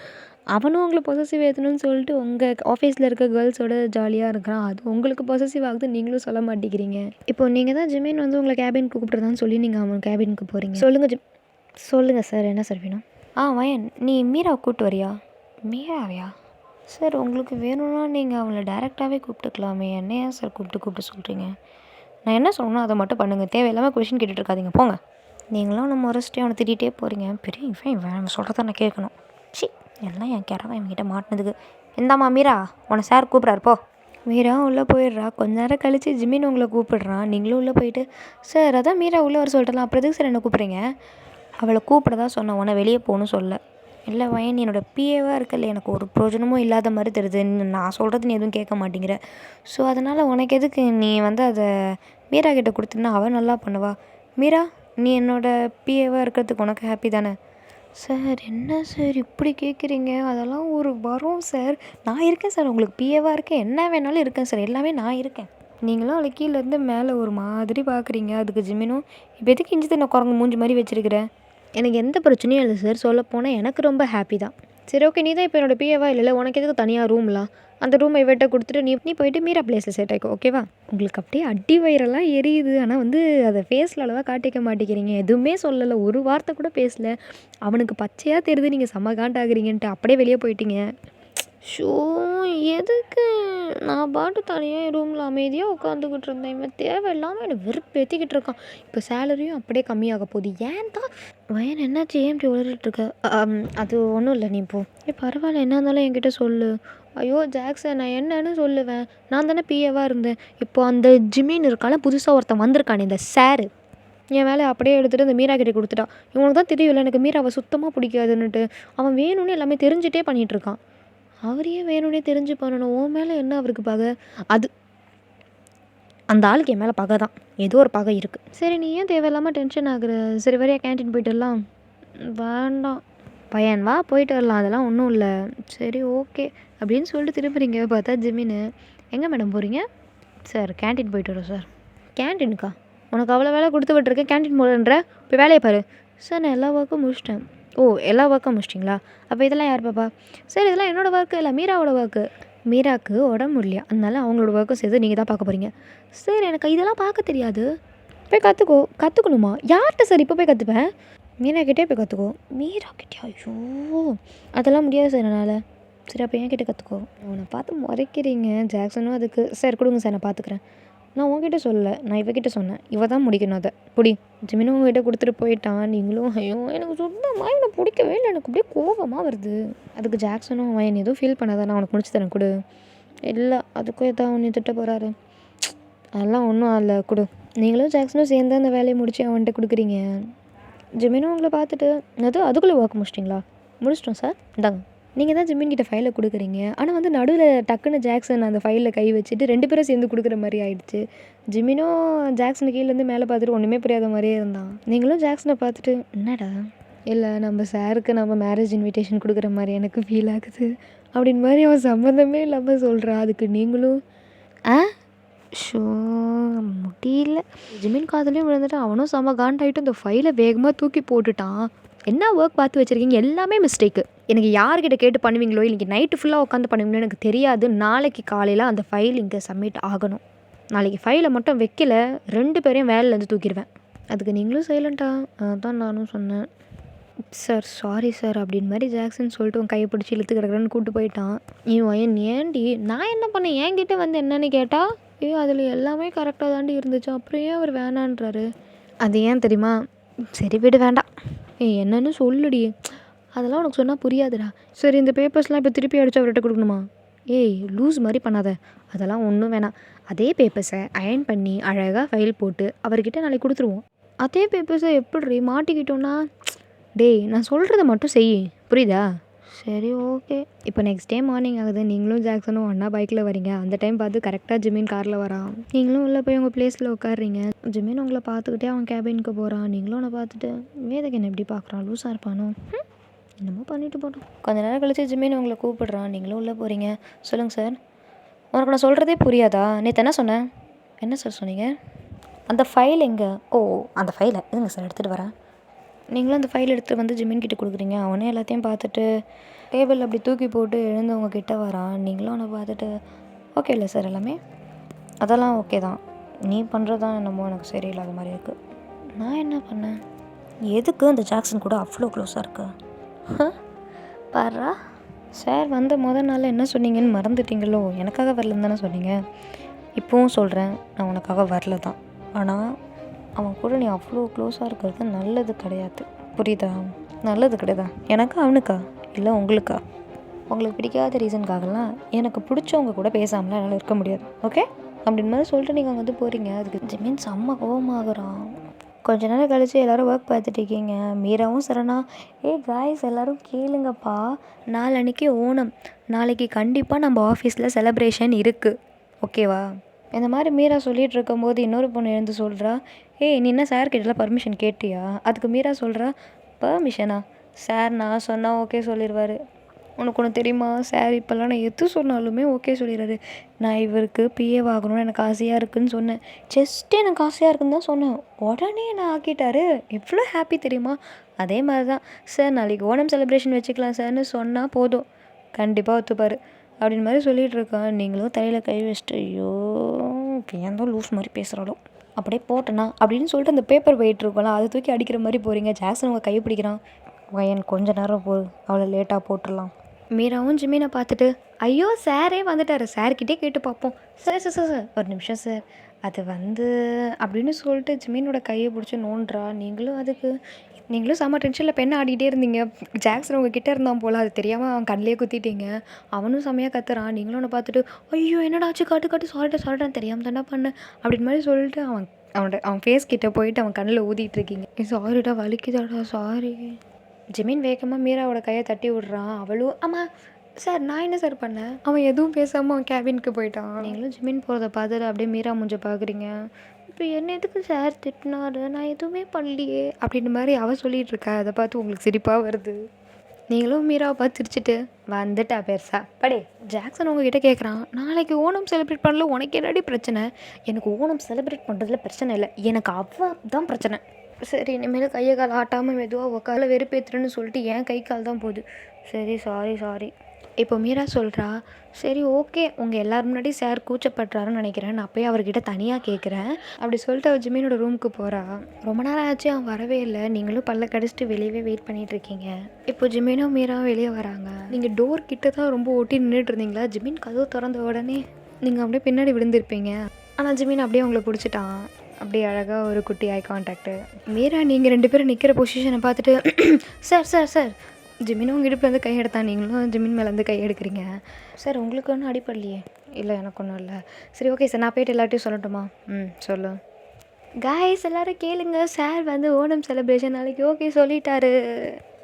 அவனும் உங்களை பொசசிவ் ஏற்றணும்னு சொல்லிட்டு உங்கள் ஆஃபீஸில் இருக்க கேர்ள்ஸோட ஜாலியாக இருக்கிறான். அது உங்களுக்கு பொசசிவ் ஆகுது, நீங்களும் சொல்ல மாட்டேங்கிறீங்க. இப்போ நீங்கள் தான் ஜிமின் வந்து உங்களை கேபினுக்கு கூப்பிட்றதான்னு சொல்லி நீங்கள் அவன் கேபினுக்கு போகிறீங்க. சொல்லுங்கள் சார், என்ன சார் வேணும்? வயன், நீ மீராவை கூப்பிட்டு வரியா? மீராவையா? சார் உங்களுக்கு வேணும்னா நீங்கள் அவளை டைரெக்டாகவே கூப்பிட்டுக்கலாமே, என்ன ஏன் சார் கூப்பிட்டு சொல்கிறீங்க? நான் என்ன சொல்லணும் அதை மட்டும் பண்ணுங்கள், தேவையில்லாமல் கொஷின் கேட்டுட்டு இருக்காதீங்க, போங்க. நீங்களும் நம்ம முறைச்சிட்டே அவனை திட்டிகிட்டே போகிறீங்க. பெரிய இவன் சொல்கிறத நான் கேட்கணும். சி எல்லாம் என் கிழமை என்கிட்ட மாட்டினதுக்கு. இந்தாம்மா மீரா, உன்னை சார் கூப்பிட்றாரு போ. மீரா உள்ளே போயிடுறா. கொஞ்ச நேரம் கழித்து ஜிமின் உங்களை கூப்பிடுறான். நீங்களும் உள்ளே போயிட்டு சார் அதான் மீரா உள்ளே வர சொல்லிட்டலாம், அப்புறம் எதுக்கு சார் என்ன கூப்பிட்றீங்க? அவளை கூப்பிட தான் சொன்னேன், உன்னை வெளியே போகணும்னு சொல்ல. இல்லை வயன் என்னோடய பிஏவாக இருக்கல, எனக்கு ஒரு பிரயோஜனமும் இல்லாத மாதிரி தெரியுது. நான் சொல்கிறது நீ எதுவும் கேட்க மாட்டேங்கிற. ஸோ அதனால் உனக்கு எதுக்கு நீ வந்து அதை மீரா கிட்ட கொடுத்துன்னா அவள் நல்லா பண்ணுவா. மீரா, நீ என்னோடய பிஏவாக இருக்கிறதுக்கு உனக்கு ஹாப்பி தானே? சார் என்ன சார் இப்படி கேட்குறீங்க? அதெல்லாம் ஒரு வரும் சார். நான் இருக்கேன் சார், உங்களுக்கு பிஏவாக இருக்கேன், என்ன வேணாலும் இருக்கேன் சார், எல்லாமே நான் இருக்கேன். நீங்களும் அவளை கீழேருந்து மேலே ஒரு மாதிரி பார்க்குறீங்க. அதுக்கு ஜிமினும் இப்போ எதுக்கு இஞ்சி தின்ன குரங்கு மூஞ்சி மாதிரி வச்சுருக்கிறேன்? எனக்கு எந்த பிரச்சனையும் இல்லை சார், சொல்லப்போனால் எனக்கு ரொம்ப ஹாப்பி தான். சரி ஓகே, நீ தான் இப்போ என்னோடய பிஏவா இல்லைல்ல, உனக்கு எதுக்கு தனியாக ரூம்லாம்? அந்த ரூமை இவட்ட கொடுத்துட்டு நீ போயிட்டு மீரா பிளேஸில் செட் ஆகிக்கோ, ஓகேவா? உங்களுக்கு அப்படியே அடி வயிறெல்லாம் எரியுது. ஆனால் வந்து அதை ஃபேஸில் அளவாக காட்டிக்க மாட்டேங்கிறீங்க. எதுவுமே சொல்லலை, ஒரு வார்த்தை கூட பேசலை. அவனுக்கு பச்சையாக தெரியுது நீங்கள் செம்ம காண்டாகிறீங்கன்ட்டு அப்படியே வெளியே போயிட்டீங்க. ஷோ, எதுக்கு? நான் பாட்டு தனியாக என் ரூமில் அமைதியாக உட்காந்துக்கிட்டு இருந்தேன். இவன் தேவையில்லாமல் என்னை வெறுப்பேற்றிக்கிட்டு இருக்கான். இப்போ சேலரியும் அப்படியே கம்மியாக போகுது. ஏன் தான் வயன் என்னாச்சு, ஏன் இப்படி உளறிட்டுருக்க? அது ஒன்றும் இல்லை, நீ போ. பரவாயில்ல, என்ன இருந்தாலும் என்கிட்ட சொல்லு. ஐயோ ஜாக்சன், நான் என்னன்னு சொல்லுவேன்? நான் தானே பிஏவாக இருந்தேன். இப்போ அந்த ஜிமின் இருக்கால, புதுசாக ஒருத்தன் வந்திருக்கானே இந்த சாரு, என் வேலையை அப்படியே எடுத்துகிட்டு அந்த மீரா கிட்டே கொடுத்துட்டான். இவனுக்கு தான் தெரியும்ல எனக்கு மீராவை சுத்தமாக பிடிக்காதுன்னுட்டு. அவன் வேணும்னு எல்லாமே தெரிஞ்சுட்டே பண்ணிகிட்ருக்கான். அவரையே வேணும்னே தெரிஞ்சு பண்ணணும். உன் மேலே என்ன அவருக்கு பகை? அது அந்த ஆளுக்கு என் மேலே பகை தான், ஏதோ ஒரு பகை இருக்குது. சரி, நீ ஏன் தேவையில்லாமல் டென்ஷன் ஆகுற? சரி வரையா கேன்டீன் போயிட்டு வரலாம்? வேண்டாம் பையன், வா போயிட்டு வரலாம், அதெல்லாம் ஒன்றும் இல்லை. சரி ஓகே அப்படின்னு சொல்லிட்டு திரும்புறீங்க. பார்த்தா ஜிமின்னு, எங்கே மேடம் போகிறீங்க? சார் கேன்டீன் போயிட்டு வரோம் சார். கேன்டீனுக்கா? உனக்கு அவ்வளோ வேலை கொடுத்து விட்டுருக்கேன், கேன்டீன் போடுன்ற? இப்போ வேலையை பாரு. சார் நான் எல்லா ஒர்க்கும் முடிச்சிட்டேன். ஓ, எல்லா ஒர்க்கும் முடிச்சிட்டிங்களா? அப்போ இதெல்லாம் யார் பாப்பா? சரி, இதெல்லாம் என்னோடய ஒர்க்கு இல்லை, மீராவோட ஒர்க்கு. மீராவுக்கு உடம்பு முடியலையா, அதனால அவங்களோட ஒர்க்கும் சேர்த்து நீங்கள் தான் பார்க்க போகிறீங்க. சரி, எனக்கு இதெல்லாம் பார்க்க தெரியாது. போய் கற்றுக்கணுமா? யார்கிட்ட சார் இப்போ போய் கற்றுப்பேன்? மீராக்கிட்டே போய் கற்றுக்கோ. மீராக்கிட்டே? ஐயோ, அதெல்லாம் முடியாது சார் என்னால். சரி அப்போ என் கிட்டே கற்றுக்கோ. உன்னை பார்த்து முறைக்கிறீங்க. ஜாக்சனும் அதுக்கு சார் கொடுங்க சார், நான் பார்த்துக்குறேன். நான் உங்ககிட்ட சொல்லலை, நான் இவகிட்ட சொன்னேன். இவ தான் முடிக்கணும் அதை. புடி. ஜிமினும் உங்ககிட்ட கொடுத்துட்டு போயிட்டான். நீங்களும் ஐயோ எனக்கு சுத்தமாக என்னை பிடிக்கவே இல்லை, எனக்கு அப்படியே கோபமாக வருது. அதுக்கு ஜாக்சனும் அவன் எதுவும் ஃபீல் பண்ணாதான், நான் உனக்கு முடிச்சு தரேன் கொடு. இல்லை, அதுக்கும் எதாவது ஒன்று திட்ட போகிறாரு. அதெல்லாம் ஒன்றும் இல்லை, கொடு. நீங்களும் ஜாக்சனும் சேர்ந்து அந்த வேலையை முடிச்சு அவன்கிட்ட கொடுக்குறீங்க. ஜிமினும் உங்களை பார்த்துட்டு அதுக்குள்ளே ஒர்க் முடிச்சிட்டிங்களா? முடிச்சிட்டோம் சார், இந்தாங்க. நீங்கள் தான் ஜிமின் கிட்ட ஃபைலை கொடுக்குறீங்க. ஆனால் வந்து நடுவில் டக்குன்னு ஜாக்சன் அந்த ஃபைலில் கை வச்சுட்டு 2 பேரும் சேர்ந்து கொடுக்குற மாதிரி ஆயிடுச்சு. ஜிமினும் ஜாக்சன் கீழேருந்து மேலே பார்த்துட்டு ஒன்றுமே புரியாத மாதிரியே இருந்தான். நீங்களும் ஜாக்சனை பார்த்துட்டு என்னடா? இல்லை, நம்ம சாருக்கு நம்ம மேரேஜ் இன்விடேஷன் கொடுக்குற மாதிரி எனக்கு ஃபீல் ஆகுது அப்படின்னு மாதிரி அவன் சம்மந்தமே இல்லாமல் சொல்கிறான். அதுக்கு நீங்களும் ஷோ முடியல. ஜிமின் காதலையும் விழுந்துட்டு அவனும் செம்ம காண்டாயிட்டு இந்த ஃபைலை வேகமாக தூக்கி போட்டுட்டான். என்ன ஒர்க் பார்த்து வச்சுருக்கீங்க? எல்லாமே மிஸ்டேக்கு. எனக்கு யார்கிட்ட கேட்டு பண்ணுவீங்களோ, இன்றைக்கி நைட்டு ஃபுல்லாக உட்காந்து பண்ணுவீங்களோ எனக்கு தெரியாது. நாளைக்கு காலையில் அந்த ஃபைல் இங்கே சப்மிட் ஆகணும். நாளைக்கு ஃபைலை மட்டும் வைக்கல, 2 பேரையும் வேலையிலேருந்து தூக்கிடுவேன். அதுக்கு நீங்களும் சைலண்ட்டா? அதான் நானும் சொன்னேன். சார் சாரி சார் அப்படின்னு மாதிரி ஜாக்சன் சொல்லிட்டு உன் கையை பிடிச்சி இழுத்து கிடக்குறேன்னு கூப்பிட்டு போயிட்டான். இவன் ஏன்டி? நான் என்ன பண்ணேன்? என்கிட்ட வந்து என்னன்னு கேட்டால் அதில் எல்லாமே கரெக்டாக தாண்டி இருந்துச்சு, அப்புறம் ஏன் அவர் வேணான்றாரு? அது ஏன் தெரியுமா? சரி விடு, வேண்டாம். என்னன்னு சொல்லுடி. அதெல்லாம் உனக்கு சொன்னால் புரியாதுடா. சரி, இந்த பேப்பர்ஸ்லாம் இப்போ திருப்பி அடித்து அவர்கிட்ட கொடுக்கணுமா? லூஸ் மாதிரி பண்ணாத. அதெல்லாம் ஒன்றும் வேணாம். அதே பேப்பர்ஸை அயர்ன் பண்ணி அழகாக ஃபைல் போட்டு அவர்கிட்ட நாளைக்கு கொடுத்துருவோம். அதே பேப்பர்ஸை எப்படி மாட்டிக்கிட்டோன்னா? நான் சொல்கிறத மட்டும் செய், புரியுதா? சரி ஓகே. இப்போ நெக்ஸ்ட் டே மார்னிங் ஆகுது. நீங்களும் ஜாக்சனும் ஒன்றா பைக்கில் வரீங்க. அந்த டைம் பார்த்து கரெக்டாக ஜிமின் காரில் வரான். நீங்களும் உள்ளே போய் உங்கள் பிளேஸில் உட்காடுறீங்க. ஜிமின் உங்களை பார்த்துக்கிட்டே அவன் கேபினுக்கு போகிறான். நீங்களும் அவனை பார்த்துட்டு வேதக்கு என்ன எப்படி பார்க்குறான், லூஸாக இருப்பானோ, என்னமோ பண்ணிட்டு போட்டோம். கொஞ்ச நேரம் கழிச்சு ஜிமின் உங்களை கூப்பிடுறான். நீங்களும் உள்ளே போகிறீங்க. சொல்லுங்கள் சார். உனக்கு நான் சொல்கிறதே புரியாதா? நேற்று என்ன சொன்னேன்? என்ன சார் சொன்னீங்க? அந்த ஃபைல் எங்கே? ஓ, அந்த ஃபைலை எதுங்க சார் எடுத்துகிட்டு வரேன். நீங்களும் அந்த ஃபைல் எடுத்துகிட்டு வந்து ஜிமின் கிட்டே கொடுக்குறீங்க. அவனே எல்லாத்தையும் பார்த்துட்டு டேபிள் அப்படி தூக்கி போட்டு எழுந்தவங்க கிட்டே வரான். நீங்களும் அவனை பார்த்துட்டு ஓகே இல்லை சார் எல்லாமே? அதெல்லாம் ஓகே தான், நீ பண்ணுறது தான் என்னமோ எனக்கு சரியில்லாத மாதிரி இருக்குது. நான் என்ன பண்ணேன்? எதுக்கு அந்த ஜாக்சன் கூட அவ்வளோ க்ளோஸாக இருக்கு? பாரா சார், வந்த முதல் நாள் என்ன சொன்னீங்கன்னு மறந்துட்டீங்களோ? எனக்காக வரலன்னு தானே சொன்னீங்க. இப்போவும் சொல்கிறேன், நான் உனக்காக வரல தான். ஆனால் அவன் கூட நீ அவ்வளோ க்ளோஸாக இருக்கிறது நல்லது கிடையாது, புரியுதா? நல்லது கிடையாதா? எனக்கா அவனுக்கா? இல்லை உங்களுக்கா? உங்களுக்கு பிடிக்காத ரீசனுக்காகலாம் எனக்கு பிடிச்சவங்க கூட பேசாமலாம் என்னால் இருக்க முடியாது, ஓகே? அப்படின்னு மாதிரி சொல்லிட்டு நீங்கள் அங்கே வந்து போகிறீங்க. அதுக்கு ஜிமின் செம்ம கோவமாகறான். கொஞ்ச நேரம் கழித்து எல்லோரும் ஒர்க் பார்த்துட்டு இருக்கீங்க. மீராவும் சரணா, காய்ஸ் எல்லோரும் கேளுங்கப்பா, நாளன்னைக்கு ஓணம், நாளைக்கு கண்டிப்பாக நம்ம ஆஃபீஸில் செலப்ரேஷன் இருக்குது, ஓகேவா? இந்த மாதிரி மீரா சொல்லிகிட்டு இருக்கும்போது இன்னொரு பொண்ணு எழுந்து சொல்கிறா, நீ என்ன சார் கிட்டலாம் பர்மிஷன் கேட்டியா? அதுக்கு மீரா சொல்கிறா, பர்மிஷனா? சார் நான் சொன்னால் ஓகே சொல்லிடுவார். உனக்கு ஒன்று தெரியுமா, சார் இப்போல்லாம் நான் எது சொன்னாலுமே ஓகே சொல்லிடுறாரு. நான் இவருக்கு பிஏ ஆகணும்னு எனக்கு ஆசையாக இருக்குதுன்னு சொன்னேன். ஜஸ்ட்டு எனக்கு ஆசையாக இருக்குன்னு தான் சொன்னேன், உடனே நான் ஆக்கிட்டாரு. எவ்வளோ ஹாப்பி தெரியுமா? அதே மாதிரி தான் சார், நாளைக்கு ஓணம் செலிப்ரேஷன் வச்சுக்கலாம் சார்னு சொன்னால் போதும், கண்டிப்பாக ஒத்துப்பார் அப்படின்னு மாதிரி சொல்லிகிட்டு இருக்கான். நீங்களும் தலையில் கை வச்சுட்டு, ஐயோ ஏன் தான் லூஸ் மாதிரி பேசுகிறாளோ, அப்படியே போட்டேனா அப்படின்னு சொல்லிட்டு அந்த பேப்பர் போயிட்டுருக்கோம்ல, அதை தூக்கி அடிக்கிற மாதிரி போகிறீங்க. ஜாக்சன் உங்கள் கை பிடிக்கிறான். வயன் கொஞ்ச நேரம் போகுது, அவளை லேட்டாக போட்டுடலாம். மீராவும் ஜிமினை பார்த்துட்டு, ஐயோ சாரே வந்துட்டார், சார்கிட்டே கேட்டு பார்ப்போம். சார் சார் சார் ஒரு நிமிஷம் சார், அது அப்படின்னு சொல்லிட்டு ஜிமினோட கையை பிடிச்சி நோண்டுறா. நீங்களும் செம்ம டென்ஷனில் பெண்ணை ஆடிக்கிட்டே இருந்தீங்க. ஜாக்சன் உங்ககிட்ட இருந்தான் போல், அது தெரியாமல் அவன் கண்ணிலே குத்திட்டீங்க. அவனும் செம்மையாக கத்துறான். நீங்களும் அவனை பார்த்துட்டு, ஐயோ என்னடாச்சு, காட்டு சாரிட்டா தெரியாமல் தானே பண்ணேன் அப்படின்னு மாதிரி சொல்லிட்டு அவன் ஃபேஸ் கிட்டே போயிட்டு அவன் கண்ணில் ஊதிட்டு இருக்கீங்க. சாரிடா, வலிக்குதாடா, சாரி. ஜிமின் வேகமாக மீராவோட கையை தட்டி விட்றான். அவளும், ஆமாம் சார் நான் என்ன சார் பண்ணேன்? அவன் எதுவும் பேசாமல் அவன் கேபினுக்கு போயிட்டான். நீங்களும் ஜிமின் போகிறத பார்த்துட்டு அப்படியே மீரா மூஞ்ச பார்க்குறீங்க. இப்போ என்ன எதுக்கு சார் திட்டினாரு, நான் எதுவுமே பண்ணலையே அப்படின்னு மாதிரி அவள் சொல்லிகிட்டு இருக்கா. அதை பார்த்து உங்களுக்கு சிரிப்பாக வருது. நீங்களும் மீராவை பார்த்து சிரிச்சிட்டு, வந்துட்டா பெருசா படே. ஜாக்சன் உங்ககிட்ட கேட்குறான், நாளைக்கு ஓணம் செலிப்ரேட் பண்ணல, உனக்கு என்னடி பிரச்சனை? எனக்கு ஓணம் செலிப்ரேட் பண்ணுறதுல பிரச்சனை இல்லை, எனக்கு அவ தான் பிரச்சனை. சரி, இனிமேல் கையை கால் ஆட்டாமல் மெதுவாக உக்கால வெறுப்பேற்றுறேன்னு சொல்லிட்டு என் கை கால் தான் போகுது. சரி சாரி. இப்போ மீரா சொல்கிறா, சரி ஓகே, உங்கள் எல்லோரும் முன்னாடி சார் கூச்சப்படுறாருன்னு நினைக்கிறேன், நான் போய் அவர்கிட்ட தனியாக கேட்குறேன் அப்படி சொல்லிட்டு அவள் ஜிமினோட ரூமுக்கு போகிறா. ரொம்ப நேரம் ஆச்சு, அவன் வரவே இல்லை. நீங்களும் பல்ல கடிச்சிட்டு வெளியவே வெயிட் பண்ணிகிட்ருக்கீங்க. இப்போ ஜிமினும் மீராவும் வெளியே வராங்க. நீங்கள் டோர் கிட்ட தான் ரொம்ப ஒட்டி நின்றுட்டு இருந்தீங்களா? ஜிமின் கதவு திறந்த உடனே நீங்கள் அப்படியே பின்னாடி விழுந்திருப்பீங்க. ஆனால் ஜிமின் அப்படியே உங்களை பிடிச்சிட்டான். அப்படியே அழகாக ஒரு குட்டி ஐ கான்டாக்டு. மீரா நீங்கள் 2 பேரும் நிற்கிற பொசிஷனை பார்த்துட்டு, சார் ஜிமினும் உங்கள் இடுப்புலேருந்து கை எடுத்தான், நீங்களும் ஜிமின் மேலேருந்து கை எடுக்கிறீங்க. சார் உங்களுக்கு ஒன்றும் அடிப்படலையே? இல்லை எனக்கு ஒன்றும் இல்லை. சரி ஓகே சார், நான் போய்ட்டு எல்லார்ட்டையும் சொல்லட்டுமா? சொல்லு. காய்ஸ் எல்லோரும் கேளுங்க, சார் ஓணம் செலிப்ரேஷன் நாளைக்கு ஓகே சொல்லிட்டாரு.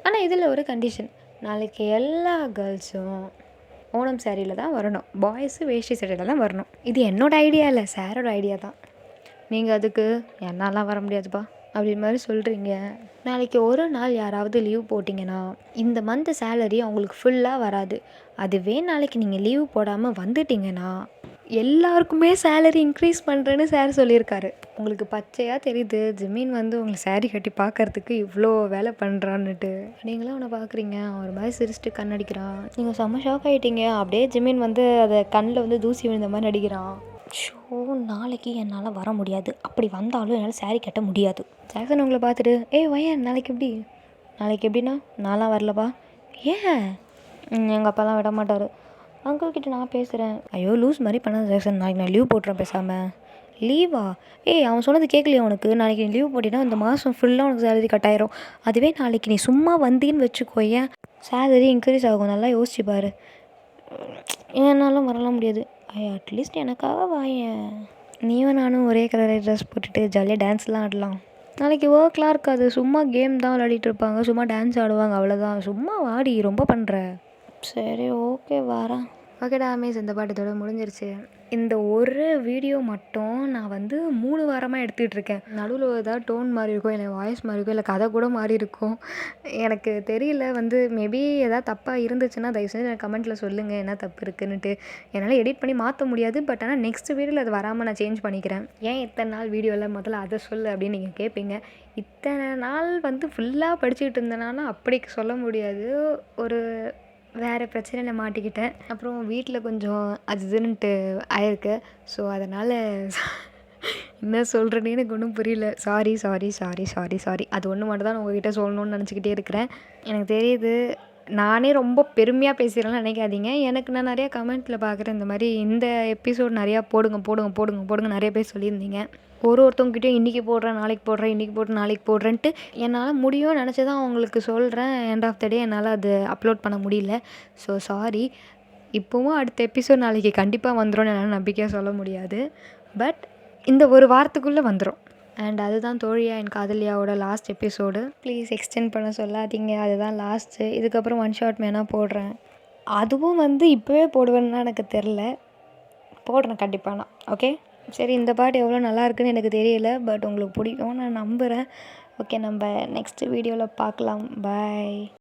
ஆனால் இதில் ஒரு கண்டிஷன், நாளைக்கு எல்லா கேர்ள்ஸும் ஓணம் சாரியில் தான் வரணும், பாய்ஸு வேஷ்டி சட்டையில் தான் வரணும். இது என்னோடய ஐடியா இல்லை, சாரோட ஐடியா தான். நீங்கள் அதுக்கு என்னாலாம் வர முடியாதுப்பா அப்படின்னு மாதிரி சொல்கிறீங்க. நாளைக்கு ஒரு நாள் யாராவது லீவ் போட்டிங்கன்னா இந்த மந்த் சேலரி அவங்களுக்கு ஃபுல்லாக வராது. அதுவே நாளைக்கு நீங்கள் லீவ் போடாமல் வந்துட்டிங்கன்னா எல்லாருக்குமே சேலரி இன்க்ரீஸ் பண்ணுறேன்னு சார் சொல்லியிருக்காரு. உங்களுக்கு பச்சையாக தெரியுது ஜிமின் உங்களை சாரி கட்டி பார்க்கறதுக்கு இவ்வளோ வேலை பண்ணுறான்னுட்டு. நீங்களும் அவனை பார்க்குறீங்க, ஒரு மாதிரி சிரிச்சிட்டு கண்ணடிக்கிறான். நீங்கள் செம்ம ஷாக் ஆகிட்டீங்க. அப்படியே ஜிமின் அதை கண்ணில் தூசி விழுந்த மாதிரி நடிக்கிறான். ஷோ, நாளைக்கு என்னால் வர முடியாது, அப்படி வந்தாலும் என்னால் சாரி கட்ட முடியாது. ஜாக்சன் உங்களை பார்த்துட்டு, வயன் நாளைக்கு எப்படின்னா நான்லாம் வரலப்பா. ஏன்? எங்கள் அப்பாலாம் விட மாட்டார். அங்கிள்கிட்ட நான் பேசுகிறேன். ஐயோ லூஸ் மாதிரி பண்ணாத ஜாக்சன், நாளைக்கு நான் லீவ் போட்டுறேன் பேசாமல். லீவா? அவன் சொன்னது கேட்கலையா உனக்கு? நாளைக்கு நீ லீவ் போட்டினா இந்த மாதம் ஃபுல்லாக உனக்கு சேலரி கட் ஆயிரும். அதுவே நாளைக்கு நீ சும்மா வந்தீன்னு வச்சுக்கோயேன், சேலரி இன்க்ரீஸ் ஆகும். நல்லா யோசிச்சுப்பார். என்னாலும் வரலாம் முடியாது. அட்லீஸ்ட் எனக்காக வாயேன். நீயும் நானும் ஒரே கலர் ட்ரெஸ் போட்டுட்டு ஜாலியாக டான்ஸ்லாம் ஆடலாம். நாளைக்கு ஒர்க்லாம் இருக்காது, சும்மா கேம் தான் விளையாடிட்டு இருப்பாங்க, சும்மா டான்ஸ் ஆடுவாங்க, அவ்வளோதான். சும்மா வாடி, ரொம்ப பண்ணுற. சரி ஓகே வரேன். ஓகேடா அமேஸ், இந்த பாட்டு இதோட முடிஞ்சிருச்சு. இந்த ஒரு வீடியோ மட்டும் நான் 3 வாரமாக எடுத்துகிட்டு இருக்கேன். நடுவில் ஏதாவது டோன் மாறி இருக்கும், இல்லை வாய்ஸ் மாறி இருக்கும், இல்லை கதை கூட மாறி இருக்கும், எனக்கு தெரியல. மேபி எதாவது தப்பாக இருந்துச்சுன்னா தயவுசெய்து எனக்கு கமெண்ட்டில் சொல்லுங்கள் என்ன தப்பு இருக்குன்னுட்டு. என்னால் எடிட் பண்ணி மாற்ற முடியாது, பட் ஆனால் நெக்ஸ்ட் வீடியோவில் அது வராமல் நான் சேஞ்ச் பண்ணிக்கிறேன். ஏன் இத்தனை நாள் வீடியோவில் முதல்ல அதை சொல்லு அப்படின்னு நீங்கள் கேட்பீங்க. இத்தனை நாள் ஃபுல்லாக படிச்சுக்கிட்டு இருந்தேனால அப்படி சொல்ல முடியாது. ஒரு வேறு பிரச்சனையில் மாட்டிக்கிட்டேன். அப்புறம் வீட்டில் கொஞ்சம் அது இதுன்ட்டு ஆயிருக்கு. ஸோ அதனால் என்ன சொல்கிறேன்னு எனக்கு ஒன்றும் புரியல. சாரி. அது ஒன்று மட்டும் தான் நான் உங்கள்கிட்ட சொல்லணும்னு நினச்சிக்கிட்டே இருக்கிறேன். எனக்கு தெரியுது, நானே ரொம்ப பெருமையாக பேசுகிறேன்னு நினைக்காதீங்க. எனக்கு நான் நிறையா கமெண்ட்டில் பார்க்குறேன், இந்த மாதிரி இந்த எபிசோட் நிறையா போடுங்க நிறைய பேர் சொல்லியிருந்தீங்க. ஒருத்தவங்ககிட்டயும் இன்றைக்கி போடுறேன் நாளைக்கு போடுறேன் இன்றைக்கி போடுறேன் நாளைக்கு போடுறேன்ட்டு என்னால் முடியும்னு நினச்சி தான் அவங்களுக்கு சொல்கிறேன். எண்ட் ஆஃப் த டே என்னால் அது அப்லோட் பண்ண முடியல. So sorry. இப்போவும் அடுத்த எபிசோட் நாளைக்கு கண்டிப்பாக வந்துடும் என்னால் நம்பிக்கையாக சொல்ல முடியாது. பட் இந்த ஒரு வாரத்துக்குள்ளே வந்துடும். அண்ட் அதுதான் தோழியா என் காதலியாவோட லாஸ்ட் எபிசோடு. ப்ளீஸ் எக்ஸ்டெண்ட் பண்ண சொல்லாதீங்க. அதுதான் லாஸ்ட்டு. இதுக்கப்புறம் ஒன் ஷாட் வேணால் போடுறேன். அதுவும் இப்போவே போடுவேன்னா எனக்கு தெரில. போடுறேன் கண்டிப்பாக நான். ஓகே, சரி. இந்த பாட்டு எவ்வளோ நல்லா இருக்குன்னு எனக்கு தெரியல. பட் உங்களுக்கு பிடிக்கும் நான் நம்புகிறேன். ஓகே, நம்ம நெக்ஸ்ட் வீடியோவில் பார்க்கலாம். பாய்.